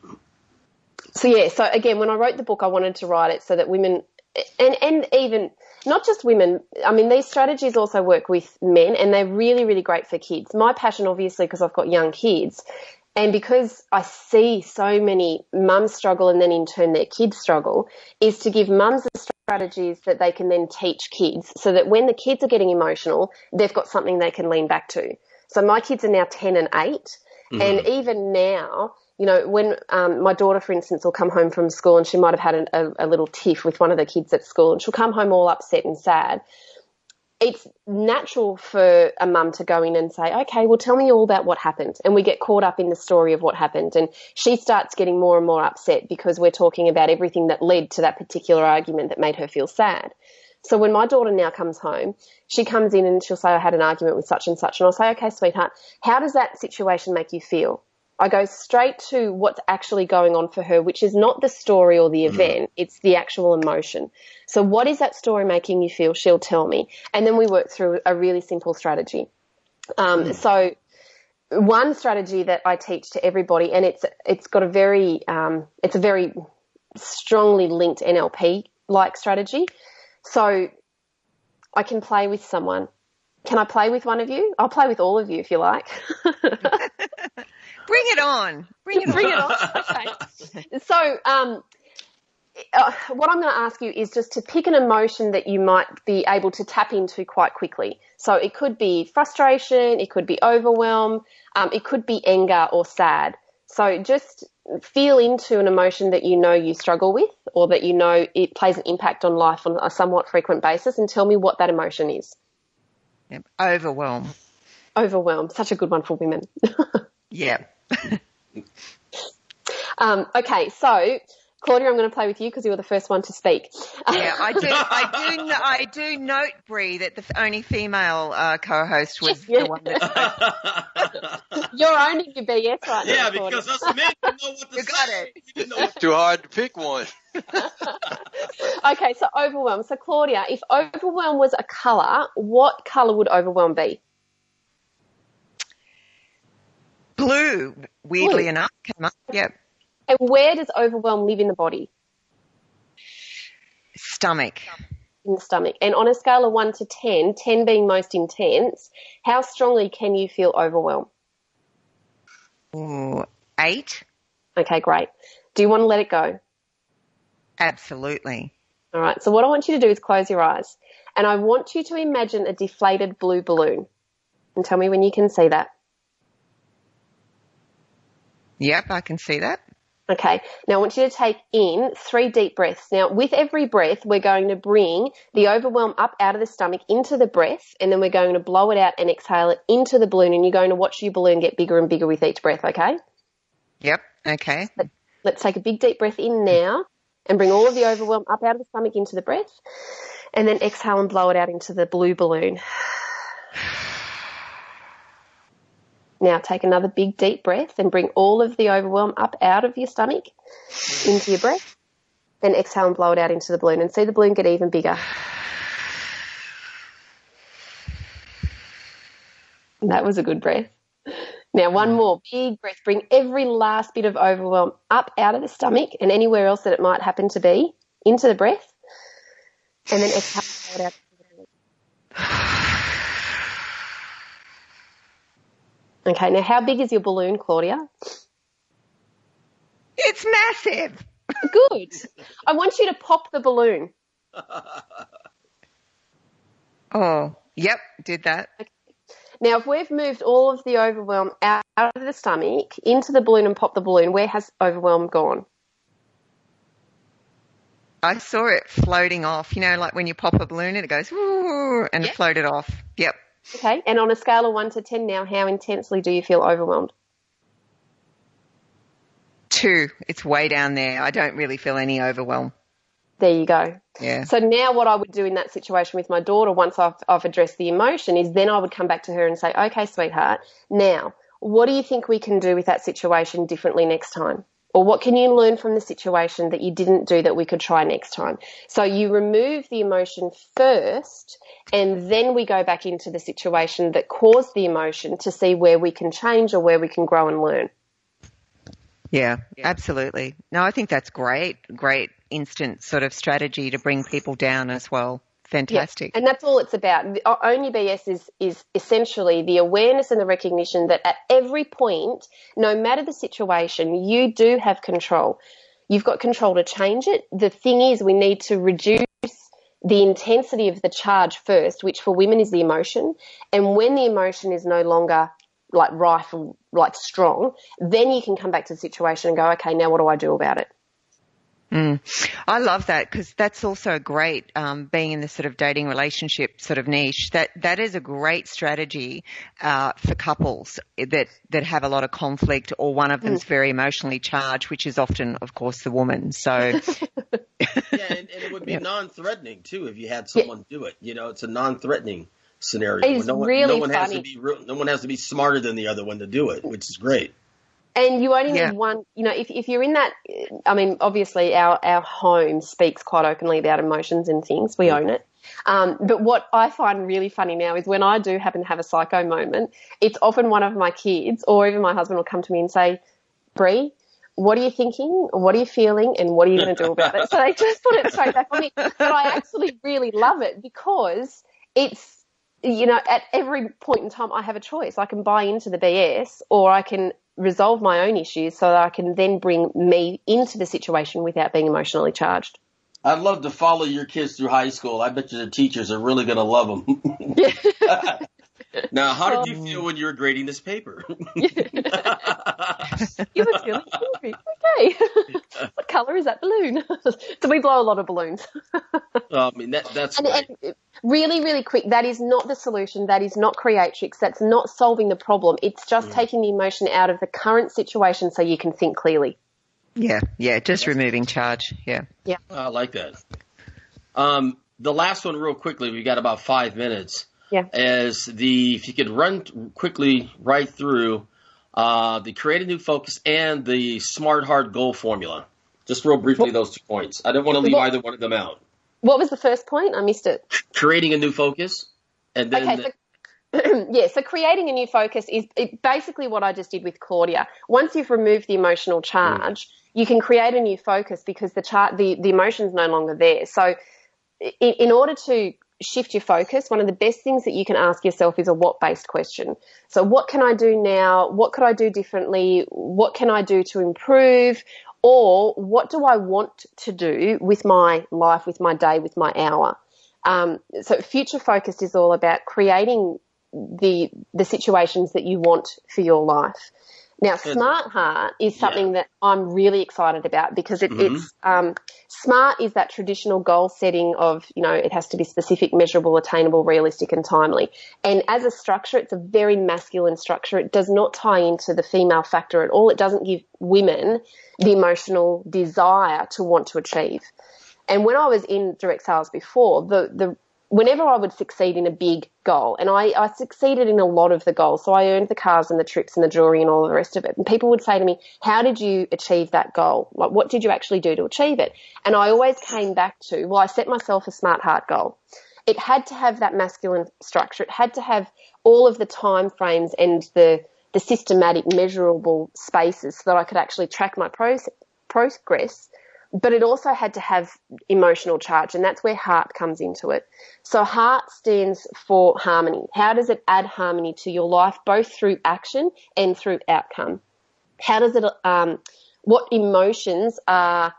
So again, when I wrote the book, I wanted to write it so that women and even not just women, these strategies also work with men and they're really, really great for kids. My passion, obviously, because I've got young kids and because I see so many mums struggle and then in turn their kids struggle, is to give mums the strategies that they can then teach kids so that when the kids are getting emotional, they've got something they can lean back to. So my kids are now 10 and 8. Mm-hmm. And even now, when my daughter, for instance, will come home from school and she might have had a little tiff with one of the kids at school, and she'll come home all upset and sad. It's natural for a mum to go in and say, okay, well, tell me all about what happened. And we get caught up in the story of what happened. And she starts getting more and more upset because we're talking about everything that led to that particular argument that made her feel sad. So when my daughter now comes home, she comes in and she'll say, I had an argument with such and such. And I'll say, okay, sweetheart, how does that situation make you feel? I go straight to what's actually going on for her, which is not the story or the event, it's the actual emotion. So what is that story making you feel? She'll tell me. And then we work through a really simple strategy. So one strategy that I teach to everybody, and it's got a very strongly linked NLP-like strategy. So I can play with someone. Can I play with one of you? I'll play with all of you if you like. Bring it on. Bring it on. Okay. So what I'm going to ask you is just to pick an emotion that you might be able to tap into quite quickly. So it could be frustration, it could be overwhelm, it could be anger or sad. So just feel into an emotion that you struggle with, or that it plays an impact on life on a somewhat frequent basis, and tell me what that emotion is. Yep. Overwhelm. Overwhelm. Such a good one for women. Yeah. Okay, so Claudia, I'm going to play with you because you were the first one to speak. Yeah, I do note, Bree, that the only female co-host was the one that spoke. You're owning your BS right now. Yeah, because us men don't know what to say. It's too hard to pick one. Okay, so overwhelm. So Claudia, if overwhelm was a colour, what colour would overwhelm be? Blue, weirdly enough, came up. Yep. And where does overwhelm live in the body? Stomach. In the stomach. And on a scale of 1 to 10, 10 being most intense, how strongly can you feel overwhelmed? 8. Okay, great. Do you want to let it go? Absolutely. All right. So what I want you to do is close your eyes, and I want you to imagine a deflated blue balloon, and tell me when you can see that. Yep, I can see that. Okay. Now I want you to take in 3 deep breaths. Now with every breath, we're going to bring the overwhelm up out of the stomach into the breath, and then we're going to blow it out and exhale it into the balloon, and you're going to watch your balloon get bigger and bigger with each breath, okay? Yep, okay. Let's take a big deep breath in now and bring all of the overwhelm up out of the stomach into the breath, and then exhale and blow it out into the blue balloon. Now take another big deep breath and bring all of the overwhelm up out of your stomach into your breath. Then exhale and blow it out into the balloon, and see the balloon get even bigger. And that was a good breath. Now one more big breath. Bring every last bit of overwhelm up out of the stomach and anywhere else that it might happen to be into the breath. And then exhale and blow it out. Okay, now how big is your balloon, Claudia? It's massive. Good. I want you to pop the balloon. Oh, yep, did that. Okay. Now, if we've moved all of the overwhelm out of the stomach into the balloon and popped the balloon, where has overwhelm gone? I saw it floating off, like when you pop a balloon and it goes, woo, and it floated off. Yep. Okay, and on a scale of 1 to 10 now, how intensely do you feel overwhelmed? 2. It's way down there. I don't really feel any overwhelm. There you go. Yeah. So now what I would do in that situation with my daughter, once I've addressed the emotion, is then I would come back to her and say, okay, sweetheart, now what do you think we can do with that situation differently next time? Or what can you learn from the situation that you didn't do that we could try next time? So you remove the emotion first, and then we go back into the situation that caused the emotion to see where we can change or where we can grow and learn. Yeah, absolutely. No, I think that's great. Great instant sort of strategy to bring people down as well. Fantastic. Yeah, and that's all it's about. Own Your BS is essentially the awareness and the recognition that at every point, no matter the situation, you do have control. You've got control to change it. The thing is, we need to reduce the intensity of the charge first, which for women is the emotion. And when the emotion is no longer like rife and like strong, then you can come back to the situation and go, okay, now what do I do about it? I love that, because that's also great, being in the sort of dating relationship sort of niche. That is a great strategy for couples that have a lot of conflict, or one of them's very emotionally charged, which is often, of course, the woman. So and it would be non-threatening too if you had someone do it. You know, it's a non-threatening scenario. It's really funny. No one has to be smarter than the other one to do it, which is great. And you only need one, you know, if you're in that, I mean, obviously our home speaks quite openly about emotions and things. We own it. But what I find really funny now is when I do happen to have a psycho moment, it's often one of my kids or even my husband will come to me and say, Bree, what are you thinking? What are you feeling? And what are you going to do about it? So they just put it straight back on me. But I actually really love it, because it's, you know, at every point in time I have a choice. I can buy into the BS, or I can resolve my own issues so that I can then bring me into the situation without being emotionally charged. I'd love to follow your kids through high school. I bet you the teachers are really going to love them. Now, how did you feel when you were grading this paper? You were feeling angry. Okay. What colour is that balloon? So we blow a lot of balloons. I mean, that's great. And really, really quick, that is not the solution. That is not creatrix. That's not solving the problem. It's just taking the emotion out of the current situation so you can think clearly. Yeah, just removing charge. Yeah. I like that. The last one real quickly, we got about 5 minutes. Yeah. If you could run quickly right through the create a new focus and the smart hard goal formula. Just real briefly, those 2 points. I don't want to leave either one of them out. What was the first point? I missed it. Creating a new focus. And then so creating a new focus is basically what I just did with Claudia. Once you've removed the emotional charge, you can create a new focus, because the emotion's no longer there. So in order to shift your focus, one of the best things that you can ask yourself is a what-based question. So what can I do now? What could I do differently? What can I do to improve? Or what do I want to do with my life, with my day, with my hour? So future focused is all about creating the situations that you want for your life. Now, Smart Heart is something that I'm really excited about, because it's SMART is that traditional goal setting of, you know, it has to be specific, measurable, attainable, realistic and timely. And as a structure, it's a very masculine structure. It does not tie into the female factor at all. It doesn't give women the emotional desire to want to achieve. And when I was in direct sales before, whenever I would succeed in a big goal, and I succeeded in a lot of the goals, so I earned the cars and the trips and the jewelry and all of the rest of it, and people would say to me, how did you achieve that goal? Like, what did you actually do to achieve it? And I always came back to, well, I set myself a Smart Heart goal. It had to have that masculine structure. It had to have all of the time frames and the systematic measurable spaces so that I could actually track my progress. But it also had to have emotional charge, and that's where heart comes into it. So heart stands for harmony. How does it add harmony to your life, both through action and through outcome? How does it, what emotions are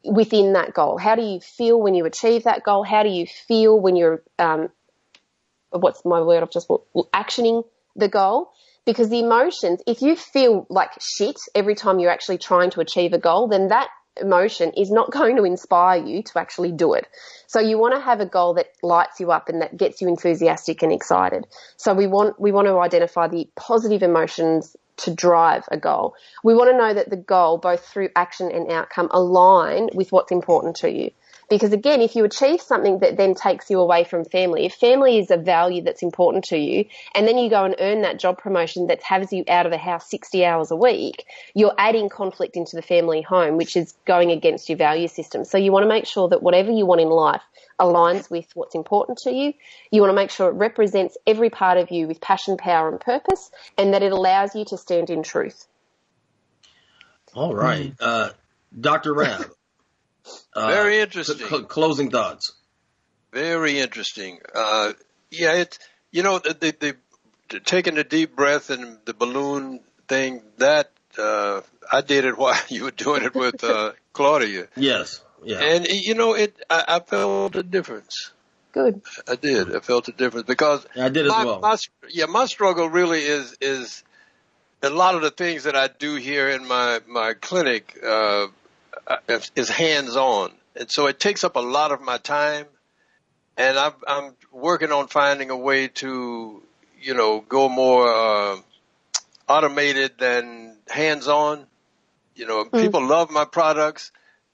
within that goal? How do you feel when you achieve that goal? How do you feel when you're, what's my word? I've just actioning the goal. Because the emotions, if you feel like shit every time you're actually trying to achieve a goal, then that emotion is not going to inspire you to actually do it. So you want to have a goal that lights you up and that gets you enthusiastic and excited. So we want to identify the positive emotions to drive a goal. We want to know that the goal, both through action and outcome, align with what's important to you. Because again, if you achieve something that then takes you away from family, if family is a value that's important to you, and then you go and earn that job promotion that has you out of the house 60 hours a week, you're adding conflict into the family home, which is going against your value system. So you want to make sure that whatever you want in life aligns with what's important to you. You want to make sure it represents every part of you with passion, power and purpose, and that it allows you to stand in truth. All right. Dr. Rab. Very interesting. Closing thoughts. Very interesting. It's, you know, the taking a deep breath and the balloon thing, that I did it while you were doing it with Claudia. Yes. Yeah. And, you know, I felt a difference. Good. I did. I felt a difference because I did as well. My struggle really is a lot of the things that I do here in my clinic is hands-on. And so it takes up a lot of my time. And I'm working on finding a way to, go more automated than hands-on. People love my products,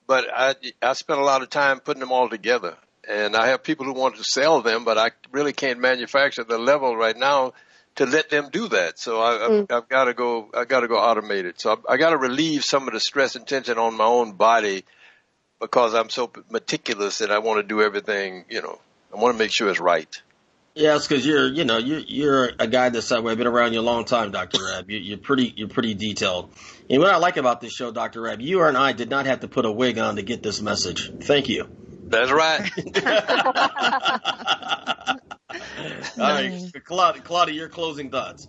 but I spend a lot of time putting them all together. And I have people who want to sell them, but I really can't manufacture the level right now to let them do that. So I've got to go automated. So I got to relieve some of the stress and tension on my own body because I'm so meticulous and I want to do everything, I want to make sure it's right. Yeah, it's because you're a guy that's that way. I've been around you a long time, Dr. Rab. You're pretty detailed. And what I like about this show, Dr. Rab, you and I did not have to put a wig on to get this message. Thank you. That's right. All right, Claudia, your closing thoughts.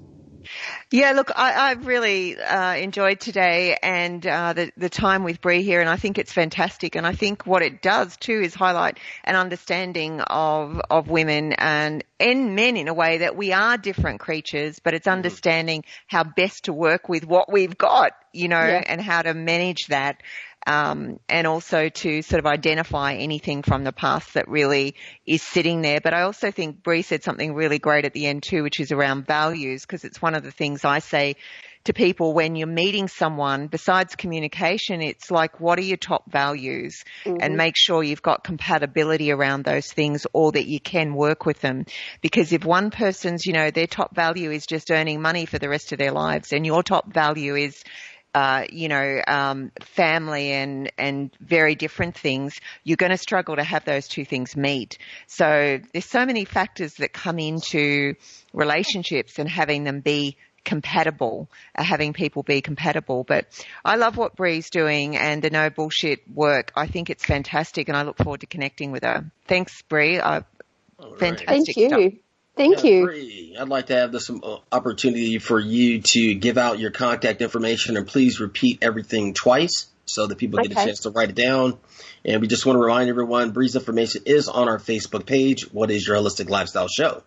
Yeah, look, I've really enjoyed today and the time with Bree here, and I think it's fantastic. And I think what it does too is highlight an understanding of women and men in a way that we are different creatures, but it's understanding how best to work with what we've got, and how to manage that. And also to sort of identify anything from the past that really is sitting there. But I also think Bree said something really great at the end too, which is around values, because it's one of the things I say to people when you're meeting someone. Besides communication, it's like, what are your top values? And make sure you've got compatibility around those things, or that you can work with them. Because if one person's, their top value is just earning money for the rest of their lives, and your top value is family and very different things, you're going to struggle to have those two things meet. So there's so many factors that come into relationships and having them be compatible, having people be compatible. But I love what Bree's doing and the no bullshit work. I think it's fantastic, and I look forward to connecting with her. Thanks, Bree. Fantastic. Thank you. Stuff. Thank you. Bree, I'd like to have this opportunity for you to give out your contact information, and please repeat everything twice so that people get a chance to write it down. And we just want to remind everyone, Bree's information is on our Facebook page, What is Your Holistic Lifestyle Show?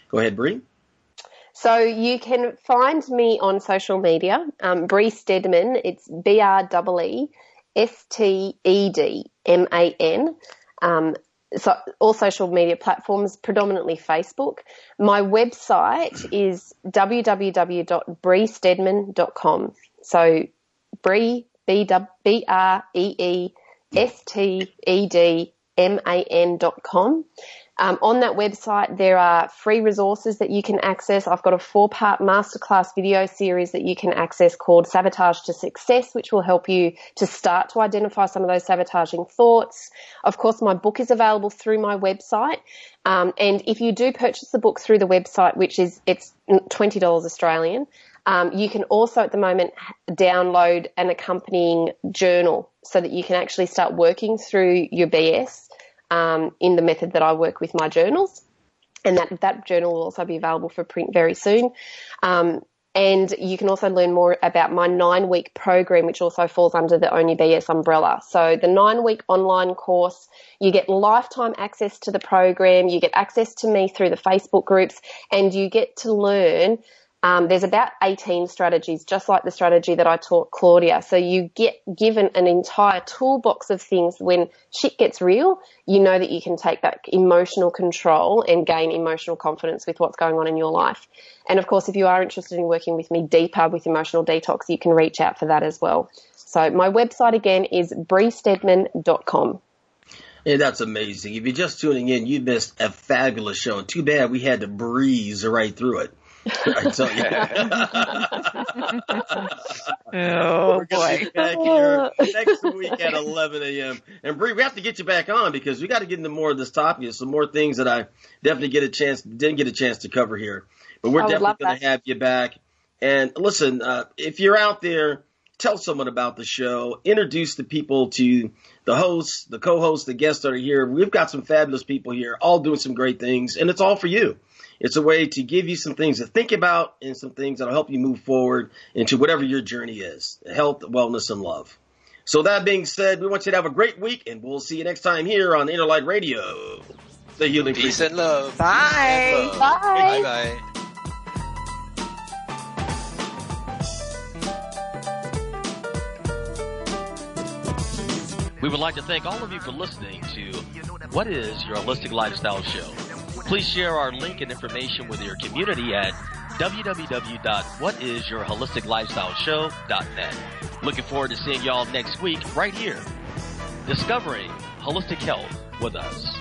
Go ahead, Bree. So you can find me on social media, Bree Stedman. It's BREESTEDMAN. So all social media platforms, predominantly Facebook. My website is www.breestedman.com. So Bree, BREESTEDMAN.com. On that website, there are free resources that you can access. I've got a 4-part masterclass video series that you can access called Sabotage to Success, which will help you to start to identify some of those sabotaging thoughts. Of course, my book is available through my website. And if you do purchase the book through the website, it's $20 Australian, you can also at the moment download an accompanying journal so that you can actually start working through your BS in the method that I work with my journals. And that journal will also be available for print very soon. And you can also learn more about my 9-week program, which also falls under the Own Your BS umbrella. So the 9-week online course, you get lifetime access to the program, you get access to me through the Facebook groups, and you get to learn. There's about 18 strategies, just like the strategy that I taught Claudia. So you get given an entire toolbox of things. When shit gets real, you know that you can take that emotional control and gain emotional confidence with what's going on in your life. And of course, if you are interested in working with me deeper with emotional detox, you can reach out for that as well. So my website again is breestedman.com. Yeah, that's amazing. If you're just tuning in, you missed a fabulous show. Too bad we had to breeze right through it. I tell you. Oh, boy. Be back here next week at 11 a.m. And Bree, we have to get you back on because we got to get into more of this topic. Some more things that I definitely didn't get a chance to cover here. But we're definitely going to have you back. And listen, if you're out there, tell someone about the show. Introduce the people to the hosts, the co-hosts, the guests that are here. We've got some fabulous people here, all doing some great things, and it's all for you. It's a way to give you some things to think about and some things that will help you move forward into whatever your journey is, health, wellness, and love. So that being said, we want you to have a great week, and we'll see you next time here on Inner Light Radio. The healing Peace and love. Bye. Peace and love. Bye. Bye-bye. We would like to thank all of you for listening to What is Your Holistic Lifestyle Show? Please share our link and information with your community at www.whatisyourholisticlifestyleshow.net. Looking forward to seeing y'all next week right here, discovering holistic health with us.